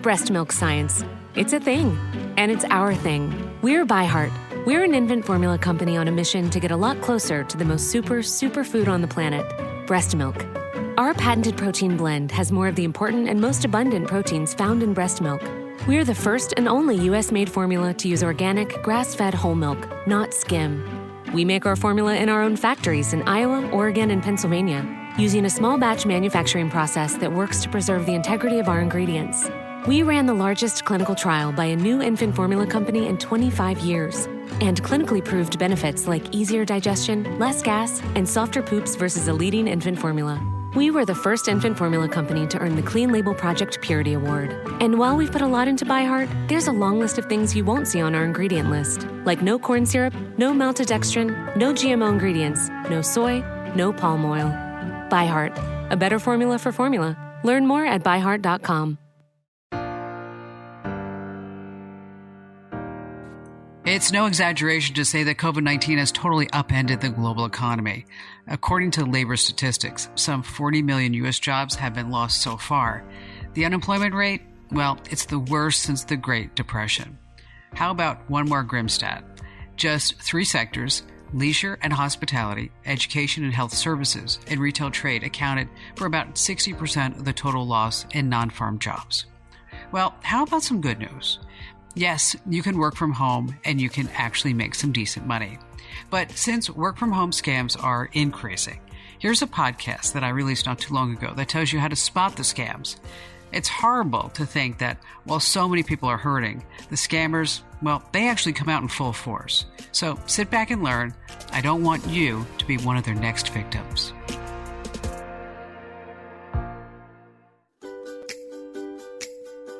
Breast milk science. It's a thing, and it's our thing. We're ByHeart. We're an infant formula company on a mission to get a lot closer to the most super food on the planet, breast milk. Our patented protein blend has more of the important and most abundant proteins found in breast milk. We're the first and only U.S.-made formula to use organic, grass-fed whole milk, not skim. We make our formula in our own factories in Iowa, Oregon, and Pennsylvania, using a small batch manufacturing process that works to preserve the integrity of our ingredients. We ran the largest clinical trial by a new infant formula company in 25 years and clinically proved benefits like easier digestion, less gas, and softer poops versus a leading infant formula. We were the first infant formula company to earn the Clean Label Project Purity Award. And while we've put a lot into ByHeart, there's a long list of things you won't see on our ingredient list, like no corn syrup, no maltodextrin, no GMO ingredients, no soy, no palm oil. ByHeart, a better formula for formula. Learn more at byheart.com. It's no exaggeration to say that COVID-19 has totally upended the global economy. According to labor statistics, some 40 million U.S. jobs have been lost so far. The unemployment rate, well, it's the worst since the Great Depression. How about one more grim stat? Just 3 sectors, leisure and hospitality, education and health services, and retail trade accounted for about 60% of the total loss in non-farm jobs. Well, how about some good news? Yes, you can work from home and you can actually make some decent money. But since work from home scams are increasing, here's a podcast that I released not too long ago that tells you how to spot the scams. It's horrible to think that while so many people are hurting, the scammers, well, they actually come out in full force. So sit back and learn. I don't want you to be one of their next victims.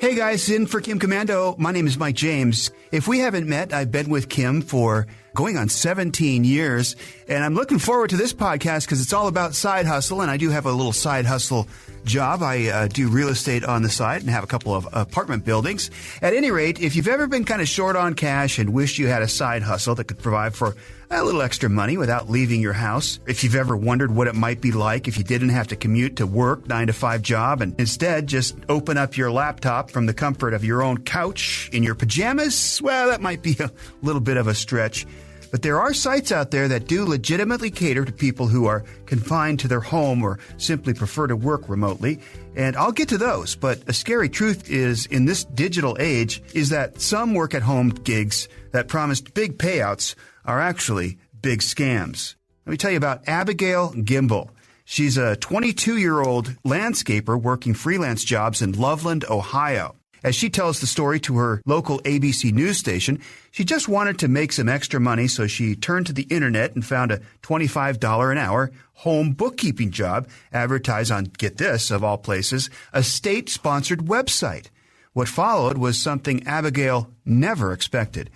Hey guys, in for Kim Komando. My name is Mike James. If we haven't met, I've been with Kim for going on 17 years, and I'm looking forward to this podcast because it's all about side hustle, and I do have a little side hustle job. I do real estate on the side and have a couple of apartment buildings. At any rate, if you've ever been kind of short on cash and wished you had a side hustle that could provide for a little extra money without leaving your house, if you've ever wondered what it might be like if you didn't have to commute to work, 9-to-5 job, and instead just open up your laptop from the comfort of your own couch in your pajamas, well, that might be a little bit of a stretch. But there are sites out there that do legitimately cater to people who are confined to their home or simply prefer to work remotely. And I'll get to those. But a scary truth is, in this digital age, is that some work-at-home gigs that promised big payouts are actually big scams. Let me tell you about Abigail Gimbel. She's a 22-year-old landscaper working freelance jobs in Loveland, Ohio. As she tells the story to her local ABC news station, she just wanted to make some extra money, so she turned to the internet and found a $25 an hour home bookkeeping job advertised on, get this, of all places, a state-sponsored website. What followed was something Abigail never expected.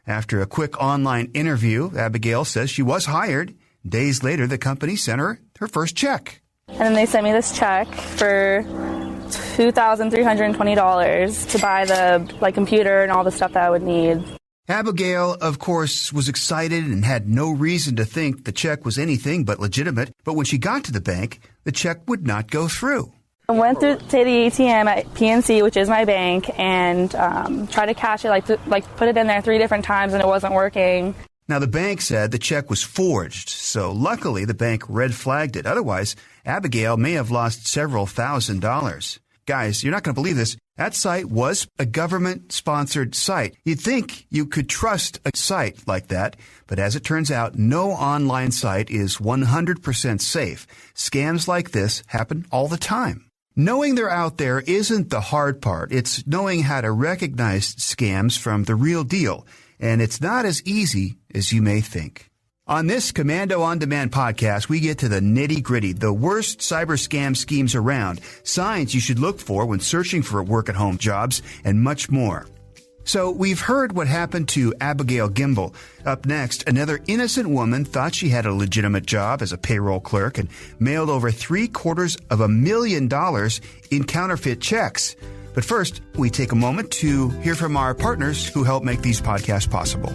After a quick online interview, Abigail says she was hired. Days later, the company sent her her first check. And then they sent me this check for $2,320 to buy the computer and all the stuff that I would need. Abigail, of course, was excited and had no reason to think the check was anything but legitimate. But when she got to the bank, the check would not go through. I went through to the ATM at PNC, which is my bank, and tried to cash it, put it in there 3 different times, and it wasn't working. Now, the bank said the check was forged, so luckily the bank red flagged it. Otherwise, Abigail may have lost several $1,000s. Guys, you're not going to believe this. That site was a government-sponsored site. You'd think you could trust a site like that, but as it turns out, no online site is 100% safe. Scams like this happen all the time. Knowing they're out there isn't the hard part. It's knowing how to recognize scams from the real deal. And it's not as easy as you may think. On this Komando On Demand podcast, we get to the nitty-gritty, the worst cyber scam schemes around, signs you should look for when searching for work-at-home jobs, and much more. So we've heard what happened to Abigail Gimbel. Up next, another innocent woman thought she had a legitimate job as a payroll clerk and mailed over $750,000 in counterfeit checks. But first, we take a moment to hear from our partners who help make these podcasts possible.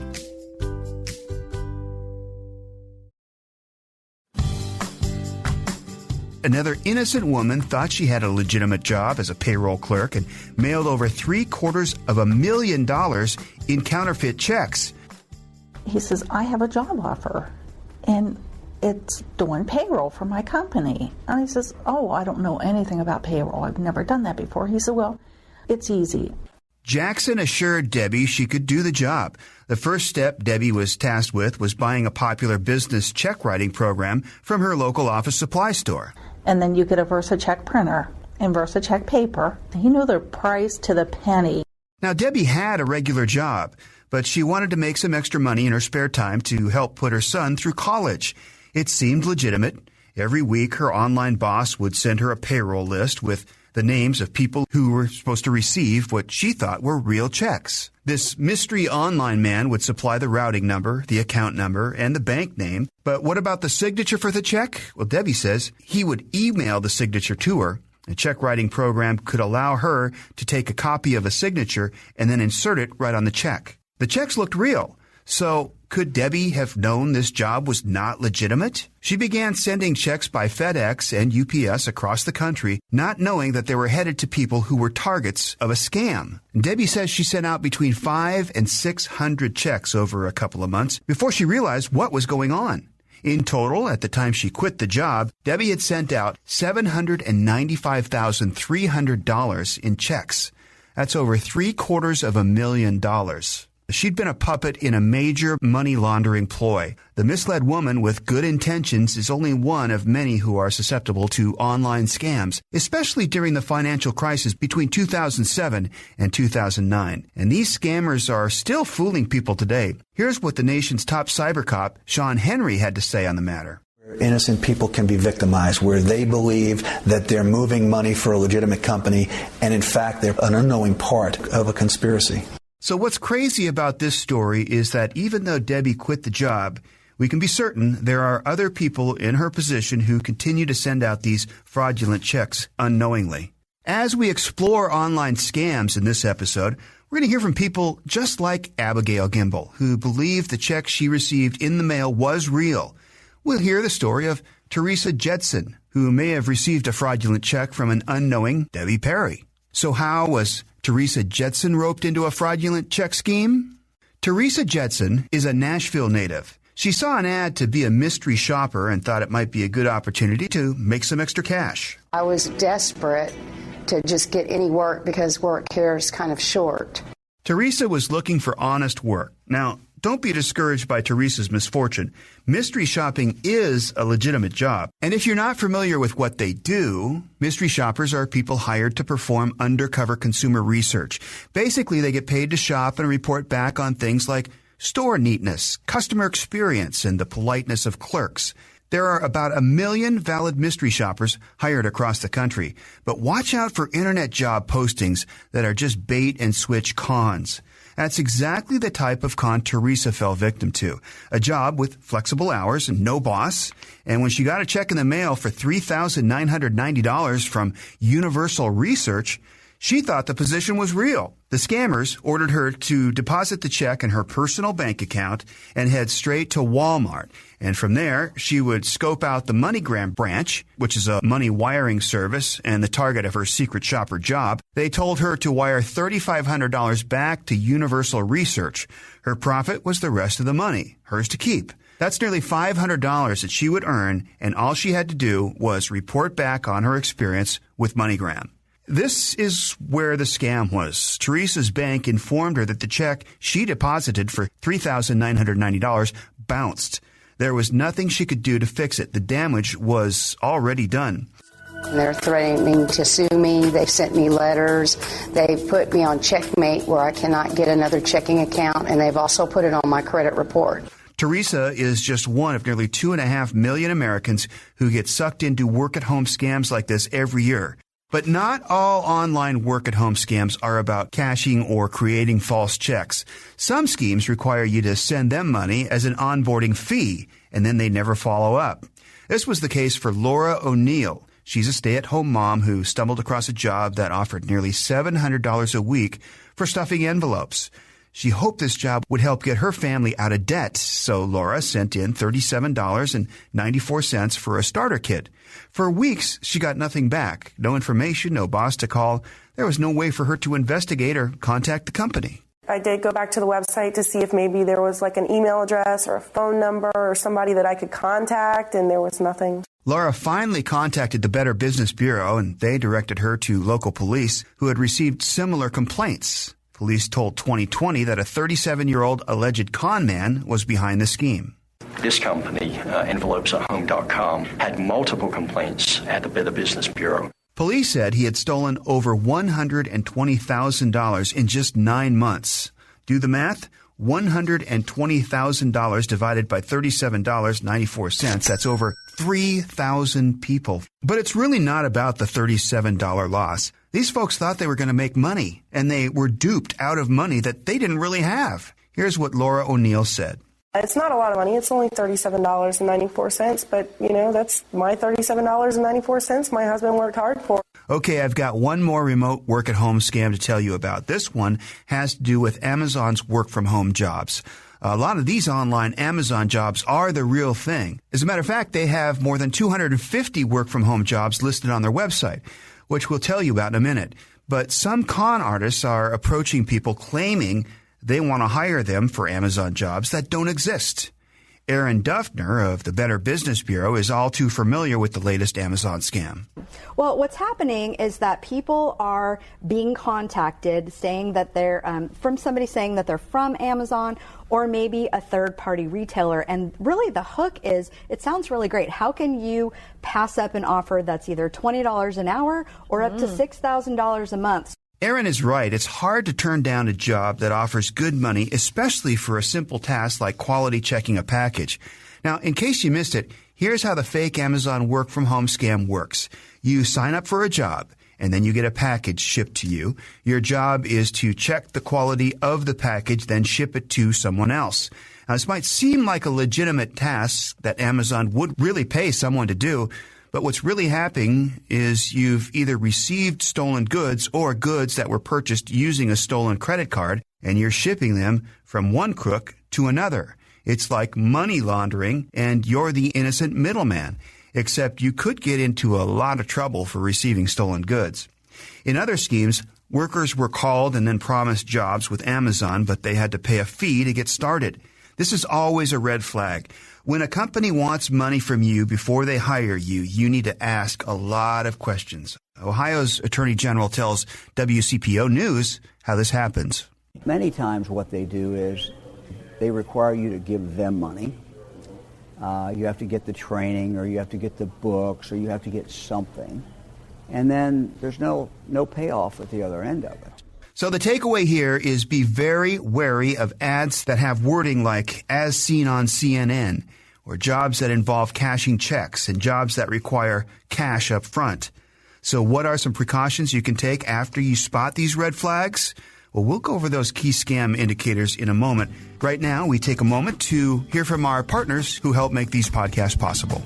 another innocent woman thought she had a legitimate job as a payroll clerk and mailed over $750,000 in counterfeit checks. He says, I have a job offer, and it's doing payroll for my company. And he says, oh, I don't know anything about payroll. I've never done that before. He said, well, it's easy. Jackson assured Debbie she could do the job. The first step Debbie was tasked with was buying a popular business check writing program from her local office supply store. And then you get a VersaCheck printer and VersaCheck paper. He knew the price to the penny. Now, Debbie had a regular job, but she wanted to make some extra money in her spare time to help put her son through college. It seemed legitimate. Every week, her online boss would send her a payroll list with the names of people who were supposed to receive what she thought were real checks. This mystery online man would supply the routing number, the account number, and the bank name. But what about the signature for the check? Well, Debbie says he would email the signature to her. A check writing program could allow her to take a copy of a signature and then insert it right on the check. The checks looked real. So could Debbie have known this job was not legitimate? She began sending checks by FedEx and UPS across the country, not knowing that they were headed to people who were targets of a scam. Debbie says she sent out between 500 and 600 checks over a couple of months before she realized what was going on. In total, at the time she quit the job, Debbie had sent out $795,300 in checks. That's over $750,000. She'd been a puppet in a major money laundering ploy. The misled woman with good intentions is only one of many who are susceptible to online scams, especially during the financial crisis between 2007 and 2009. And these scammers are still fooling people today. Here's what the nation's top cyber cop, Sean Henry, had to say on the matter. Innocent people can be victimized where they believe that they're moving money for a legitimate company, and in fact, they're an unknowing part of a conspiracy. So what's crazy about this story is that even though Debbie quit the job, we can be certain there are other people in her position who continue to send out these fraudulent checks unknowingly. As we explore online scams in this episode, we're going to hear from people just like Abigail Gimbel, who believed the check she received in the mail was real. We'll hear the story of Teresa Jetson, who may have received a fraudulent check from an unknowing Debbie Perry. So how was Teresa Jetson roped into a fraudulent check scheme? Teresa Jetson is a Nashville native. She saw an ad to be a mystery shopper and thought it might be a good opportunity to make some extra cash. I was desperate to just get any work because work here is kind of short. Teresa was looking for honest work. Now, don't be discouraged by Teresa's misfortune. Mystery shopping is a legitimate job. And if you're not familiar with what they do, mystery shoppers are people hired to perform undercover consumer research. Basically, they get paid to shop and report back on things like store neatness, customer experience, and the politeness of clerks. There are about 1 million valid mystery shoppers hired across the country. But watch out for internet job postings that are just bait and switch cons. That's exactly the type of con Teresa fell victim to. A job with flexible hours and no boss. And when she got a check in the mail for $3,990 from Universal Research, she thought the position was real. The scammers ordered her to deposit the check in her personal bank account and head straight to Walmart. And from there, she would scope out the MoneyGram branch, which is a money wiring service and the target of her secret shopper job. They told her to wire $3,500 back to Universal Research. Her profit was the rest of the money, hers to keep. That's nearly $500 that she would earn, and all she had to do was report back on her experience with MoneyGram. This is where the scam was. Teresa's bank informed her that the check she deposited for $3,990 bounced. There was nothing she could do to fix it. The damage was already done. They're threatening to sue me. They've sent me letters. They've put me on checkmate where I cannot get another checking account, and they've also put it on my credit report. Teresa is just one of nearly 2.5 million Americans who get sucked into work-at-home scams like this every year. But not all online work-at-home scams are about cashing or creating false checks. Some schemes require you to send them money as an onboarding fee, and then they never follow up. This was the case for Laura O'Neill. She's a stay-at-home mom who stumbled across a job that offered nearly $700 a week for stuffing envelopes. She hoped this job would help get her family out of debt, so Laura sent in $37.94 for a starter kit. For weeks, she got nothing back. No information, no boss to call. There was no way for her to investigate or contact the company. I did go back to the website to see if maybe there was like an email address or a phone number or somebody that I could contact, and there was nothing. Laura finally contacted the Better Business Bureau, and they directed her to local police who had received similar complaints. Police told 2020 that a 37-year-old alleged con man was behind the scheme. This company, envelopesatHome.com, had multiple complaints at the Better Business Bureau. Police said he had stolen over $120,000 in just 9 months. Do the math. $120,000 divided by $37.94. That's over 3,000 people. But it's really not about the $37 loss. These folks thought they were going to make money, and they were duped out of money that they didn't really have. Here's what Laura O'Neill said. It's not a lot of money. It's only $37.94, but, that's my $37.94 my husband worked hard for. Okay, I've got one more remote work-at-home scam to tell you about. This one has to do with Amazon's work-from-home jobs. A lot of these online Amazon jobs are the real thing. As a matter of fact, they have more than 250 work-from-home jobs listed on their website, which we'll tell you about in a minute. But some con artists are approaching people claiming they want to hire them for Amazon jobs that don't exist. Erin Duffner of the Better Business Bureau is all too familiar with the latest Amazon scam. Well, what's happening is that people are being contacted saying that they're from somebody saying that they're from Amazon or maybe a third-party retailer. And really the hook is, it sounds really great. How can you pass up an offer that's either $20 an hour or up to $6,000 a month? Erin is right. It's hard to turn down a job that offers good money, especially for a simple task like quality checking a package. Now, in case you missed it, here's how the fake Amazon work-from-home scam works. You sign up for a job, and then you get a package shipped to you. Your job is to check the quality of the package, then ship it to someone else. Now, this might seem like a legitimate task that Amazon would really pay someone to do, but what's really happening is you've either received stolen goods or goods that were purchased using a stolen credit card, and you're shipping them from one crook to another. It's like money laundering, and you're the innocent middleman, except you could get into a lot of trouble for receiving stolen goods. In other schemes, workers were called and then promised jobs with Amazon, but they had to pay a fee to get started. This is always a red flag. When a company wants money from you before they hire you, you need to ask a lot of questions. Ohio's Attorney General tells WCPO News how this happens. Many times what they do is they require you to give them money. You have to get the training, or you have to get the books, or you have to get something. And then there's no payoff at the other end of it. So the takeaway here is be very wary of ads that have wording like "as seen on CNN," or jobs that involve cashing checks and jobs that require cash up front. So what are some precautions you can take after you spot these red flags? Well, we'll go over those key scam indicators in a moment. Right now, we take a moment to hear from our partners who help make these podcasts possible.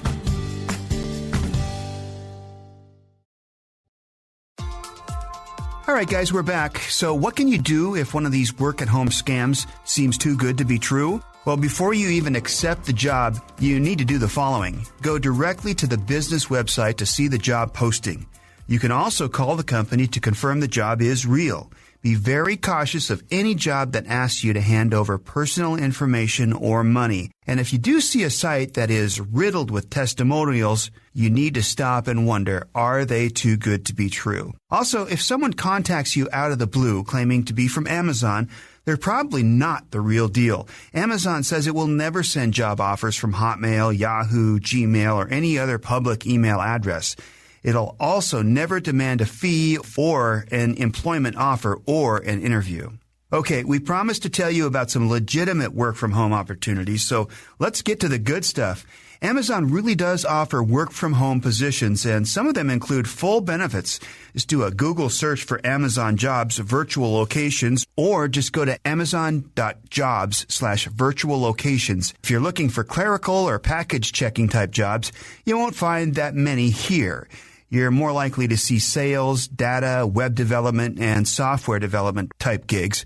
All right, guys, we're back. So what can you do if one of these work-at-home scams seems too good to be true? Well, before you even accept the job, you need to do the following. Go directly to the business website to see the job posting. You can also call the company to confirm the job is real. Be very cautious of any job that asks you to hand over personal information or money. And if you do see a site that is riddled with testimonials, you need to stop and wonder, are they too good to be true? Also, if someone contacts you out of the blue claiming to be from Amazon, they're probably not the real deal. Amazon says it will never send job offers from Hotmail, Yahoo, Gmail, or any other public email address. It'll also never demand a fee or an employment offer or an interview. Okay, we promised to tell you about some legitimate work-from-home opportunities, so let's get to the good stuff. Amazon really does offer work-from-home positions, and some of them include full benefits. Just do a Google search for Amazon Jobs virtual locations, or just go to amazon.jobs/virtual locations. If you're looking for clerical or package checking type jobs, you won't find that many here. You're more likely to see sales, data, web development, and software development type gigs.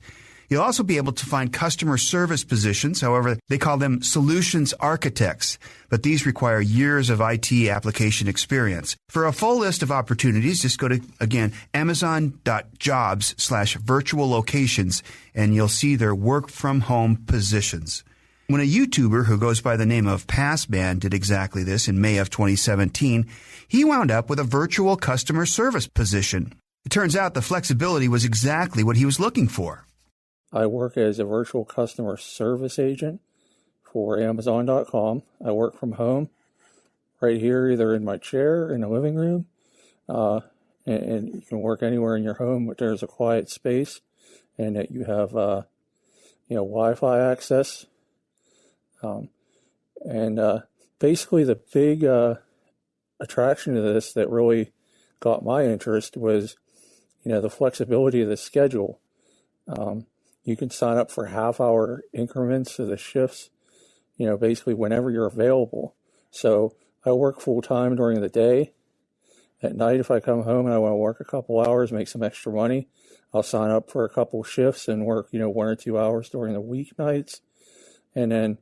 You'll also be able to find customer service positions. However, they call them solutions architects, but these require years of IT application experience. For a full list of opportunities, just go to, again, amazon.jobs/virtual locations, and you'll see their work-from-home positions. When a YouTuber who goes by the name of Passman did exactly this in May of 2017, he wound up with a virtual customer service position. It turns out the flexibility was exactly what he was looking for. I work as a virtual customer service agent for Amazon.com. I work from home right here, either in my chair in the living room, and you can work anywhere in your home, but there's a quiet space and that you have Wi-Fi access. Basically the big attraction to this that really got my interest was, the flexibility of the schedule. You can sign up for half-hour increments of the shifts, basically whenever you're available. So I work full-time during the day. At night, if I come home and I want to work a couple hours, make some extra money, I'll sign up for a couple shifts and work, 1 or 2 hours during the weeknights. And then,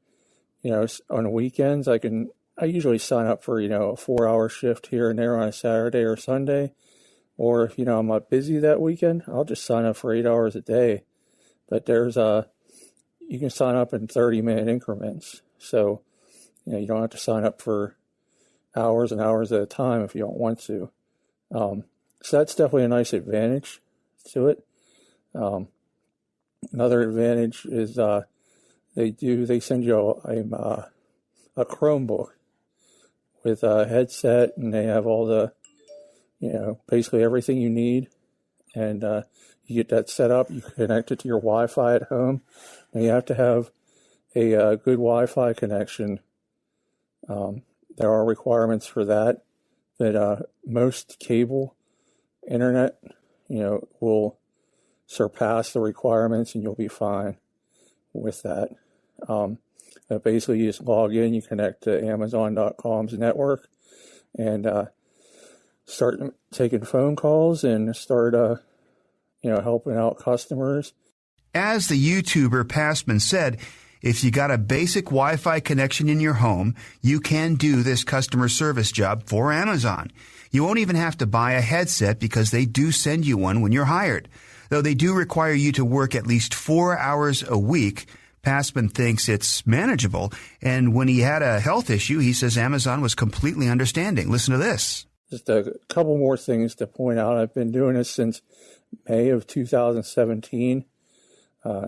on the weekends, I usually sign up for, a 4-hour shift here and there on a Saturday or Sunday. Or if, I'm not busy that weekend, I'll just sign up for 8 hours a day. But you can sign up in 30-minute increments. So, you don't have to sign up for hours and hours at a time if you don't want to. So that's definitely a nice advantage to it. Another advantage is they send you a Chromebook with a headset, and they have all the, basically everything you need. And you get that set up, you connect it to your Wi-Fi at home, and you have to have a good Wi-Fi connection. There are requirements for that, but most cable internet, will surpass the requirements, and you'll be fine with that. Basically, you just log in, you connect to Amazon.com's network, and start taking phone calls and start, helping out customers. As the YouTuber Passman said, if you got a basic Wi-Fi connection in your home, you can do this customer service job for Amazon. You won't even have to buy a headset because they do send you one when you're hired. Though they do require you to work at least 4 hours a week, Passman thinks it's manageable. And when he had a health issue, he says Amazon was completely understanding. Listen to this. Just a couple more things to point out. I've been doing this since May of 2017.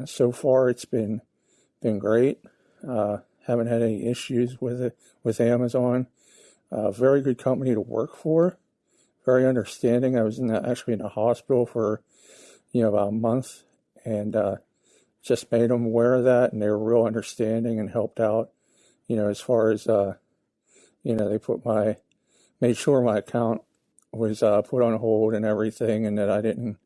So far, it's been great. Haven't had any issues with Amazon. Very good company to work for. Very understanding. I was actually in the hospital for about a month, and just made them aware of that, and they were real understanding and helped out. As far as they made sure my account was put on hold and everything, and that I didn't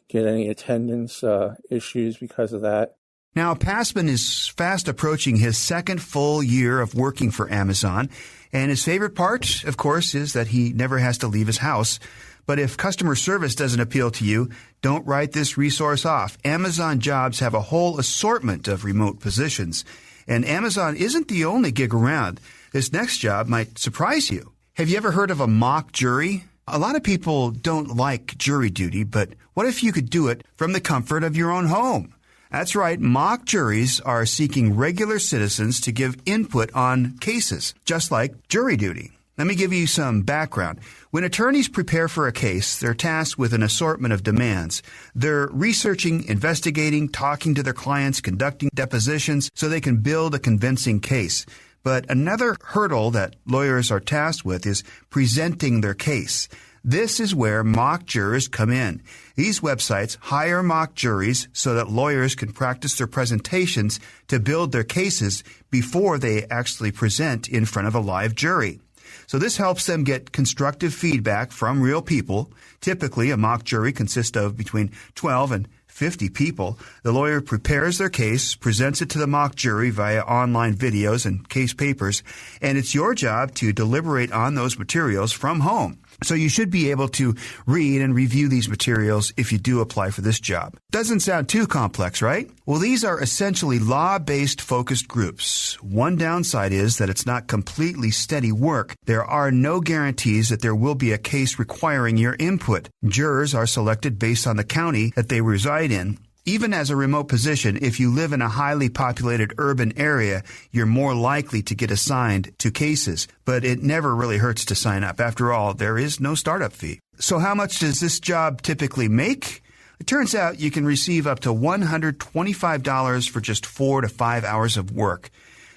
get any attendance issues because of that. Now, Passman is fast approaching his second full year of working for Amazon, and his favorite part, of course, is that he never has to leave his house. But if customer service doesn't appeal to you, don't write this resource off. Amazon Jobs have a whole assortment of remote positions, and Amazon isn't the only gig around. This next job might surprise you. Have you ever heard of a mock jury? A lot of people don't like jury duty, but what if you could do it from the comfort of your own home? That's right, mock juries are seeking regular citizens to give input on cases, just like jury duty. Let me give you some background. When attorneys prepare for a case, they're tasked with an assortment of demands. They're researching, investigating, talking to their clients, conducting depositions so they can build a convincing case. But another hurdle that lawyers are tasked with is presenting their case. This is where mock jurors come in. These websites hire mock juries so that lawyers can practice their presentations to build their cases before they actually present in front of a live jury. So this helps them get constructive feedback from real people. Typically, a mock jury consists of between 12 and 50 people. The lawyer prepares their case, presents it to the mock jury via online videos and case papers, and it's your job to deliberate on those materials from home. So you should be able to read and review these materials if you do apply for this job. Doesn't sound too complex, right? Well, these are essentially law-based focused groups. One downside is that it's not completely steady work. There are no guarantees that there will be a case requiring your input. Jurors are selected based on the county that they reside in. Even as a remote position, if you live in a highly populated urban area, you're more likely to get assigned to cases. But it never really hurts to sign up. After all, there is no startup fee. So how much does this job typically make? It turns out you can receive up to $125 for just 4 to 5 hours of work.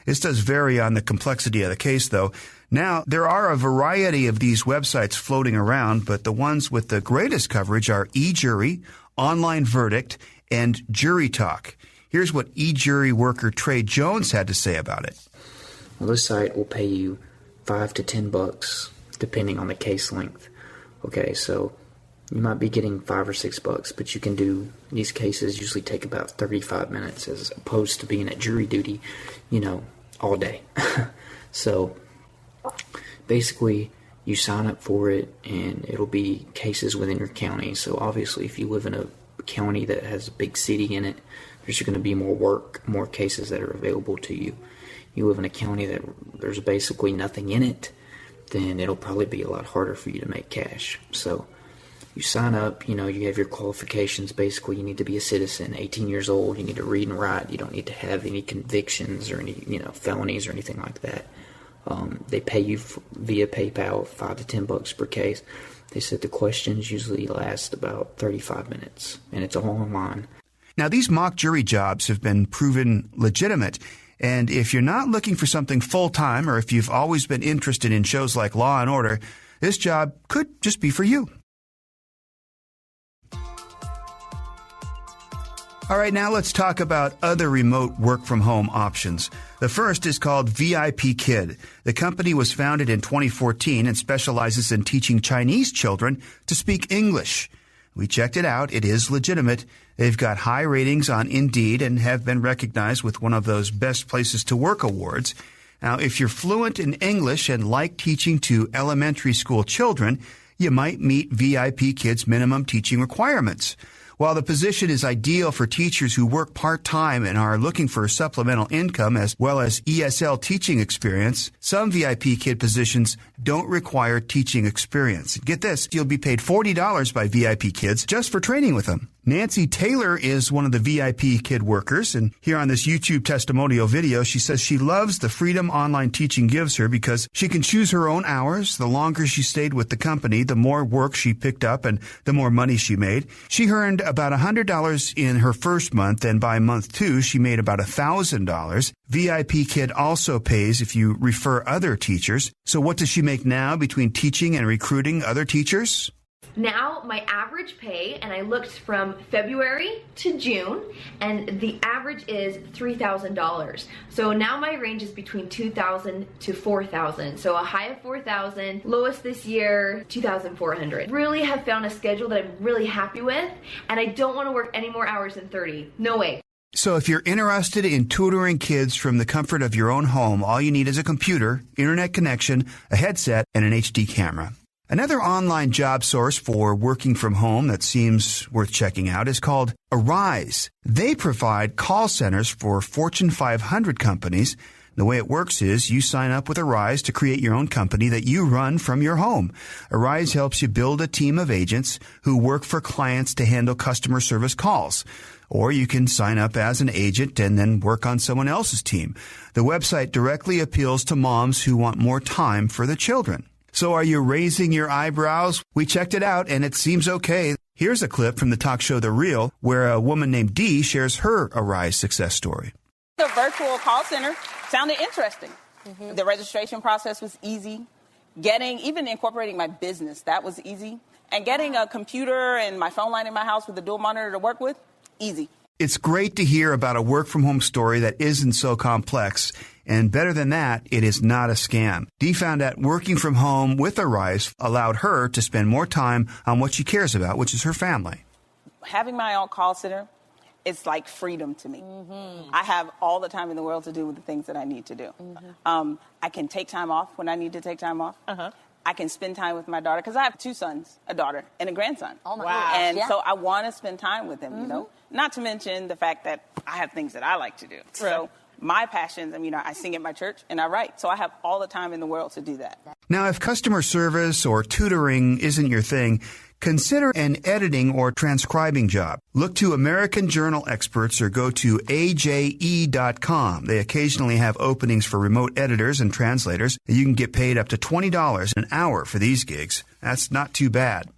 This does vary on the complexity of the case, though. Now, there are a variety of these websites floating around, but the ones with the greatest coverage are eJury, Online Verdict, and Jury Talk. Here's what eJury worker Trey Jones had to say about it. Well, this site will pay you $5 to $10 depending on the case length. Okay, so you might be getting $5 or $6, but you can do these cases usually take about 35 minutes as opposed to being at jury duty, all day. So basically, you sign up for it and it'll be cases within your county. So obviously, if you live in a county that has a big city in it, there's going to be more work, more cases that are available to you. You live in a county that there's basically nothing in it, then it'll probably be a lot harder for you to make cash. So you sign up, you have your qualifications. Basically, you need to be a citizen, 18 years old. You need to read and write. You don't need to have any convictions or any, felonies or anything like that. They pay you via PayPal, $5 to $10 per case. They said the questions usually last about 35 minutes, and it's all online. Now, these mock jury jobs have been proven legitimate, and if you're not looking for something full-time or if you've always been interested in shows like Law & Order, this job could just be for you. All right, now let's talk about other remote work-from-home options. The first is called VIP Kid. The company was founded in 2014 and specializes in teaching Chinese children to speak English. We checked it out. It is legitimate. They've got high ratings on Indeed and have been recognized with one of those Best Places to Work awards. Now, if you're fluent in English and like teaching to elementary school children, you might meet VIP Kid's minimum teaching requirements. While the position is ideal for teachers who work part-time and are looking for supplemental income as well as ESL teaching experience, some VIP Kid positions don't require teaching experience. Get this, you'll be paid $40 by VIP Kids just for training with them. Nancy Taylor is one of the VIP Kid workers, and here on this YouTube testimonial video, she says she loves the freedom online teaching gives her because she can choose her own hours. The longer she stayed with the company, the more work she picked up and the more money she made. She earned about $100 in her first month, and by month 2, she made about $1,000. VIP Kid also pays if you refer other teachers. So what does she make now between teaching and recruiting other teachers? Now my average pay, and I looked from February to June, and the average is $3,000. So now my range is between $2,000 to $4,000. So a high of $4,000, lowest this year, $2,400. Really have found a schedule that I'm really happy with, and I don't want to work any more hours than 30. No way. So if you're interested in tutoring kids from the comfort of your own home, all you need is a computer, internet connection, a headset, and an HD camera. Another online job source for working from home that seems worth checking out is called Arise. They provide call centers for Fortune 500 companies. The way it works is you sign up with Arise to create your own company that you run from your home. Arise helps you build a team of agents who work for clients to handle customer service calls. Or you can sign up as an agent and then work on someone else's team. The website directly appeals to moms who want more time for the children. So are you raising your eyebrows? We checked it out, and it seems okay. Here's a clip from the talk show The Real, where a woman named Dee shares her Arise success story. The virtual call center sounded interesting. Mm-hmm. The registration process was easy. Even incorporating my business, that was easy. And getting a computer and my phone line in my house with a dual monitor to work with, easy. It's great to hear about a work-from-home story that isn't so complex. And better than that, it is not a scam. Dee found that working from home with Arise allowed her to spend more time on what she cares about, which is her family. Having my own call center, it's like freedom to me. Mm-hmm. I have all the time in the world to do with the things that I need to do. Mm-hmm. I can take time off when I need to take time off. Uh-huh. I can spend time with my daughter, because I have 2 sons, a daughter and a grandson. Oh, my gosh. gosh. And Yeah. so I want to spend time with them, you know? Not to mention the fact that I have things that I like to do. Right. So my passions, I sing at my church and I write. So I have all the time in the world to do that. Now, if customer service or tutoring isn't your thing, consider an editing or transcribing job. Look to American Journal experts or go to AJE.com. They occasionally have openings for remote editors and translators. You can get paid up to $20 an hour for these gigs. That's not too bad.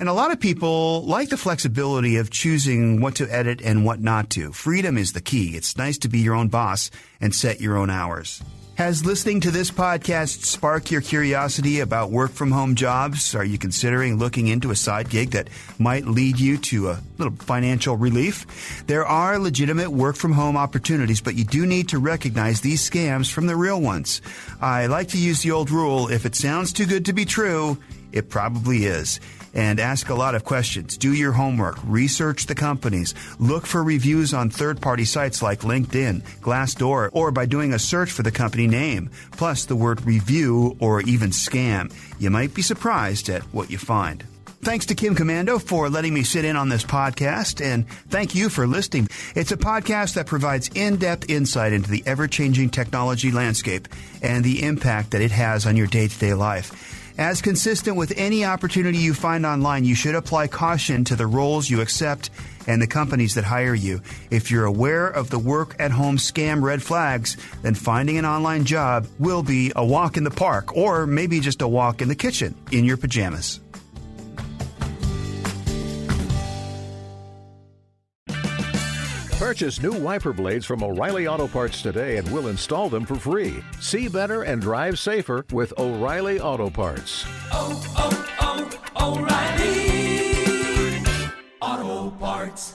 And a lot of people like the flexibility of choosing what to edit and what not to. Freedom is the key. It's nice to be your own boss and set your own hours. Has listening to this podcast sparked your curiosity about work-from-home jobs? Are you considering looking into a side gig that might lead you to a little financial relief? There are legitimate work-from-home opportunities, but you do need to recognize these scams from the real ones. I like to use the old rule, if it sounds too good to be true, it probably is. And ask a lot of questions. Do your homework. Research the companies. Look for reviews on third-party sites like LinkedIn, Glassdoor, or by doing a search for the company name, plus the word review or even scam. You might be surprised at what you find. Thanks to Kim Komando for letting me sit in on this podcast, and thank you for listening. It's a podcast that provides in-depth insight into the ever-changing technology landscape and the impact that it has on your day-to-day life. As consistent with any opportunity you find online, you should apply caution to the roles you accept and the companies that hire you. If you're aware of the work-at-home scam red flags, then finding an online job will be a walk in the park, or maybe just a walk in the kitchen in your pajamas. Purchase new wiper blades from O'Reilly Auto Parts today and we'll install them for free. See better and drive safer with O'Reilly Auto Parts. O'Reilly Auto Parts.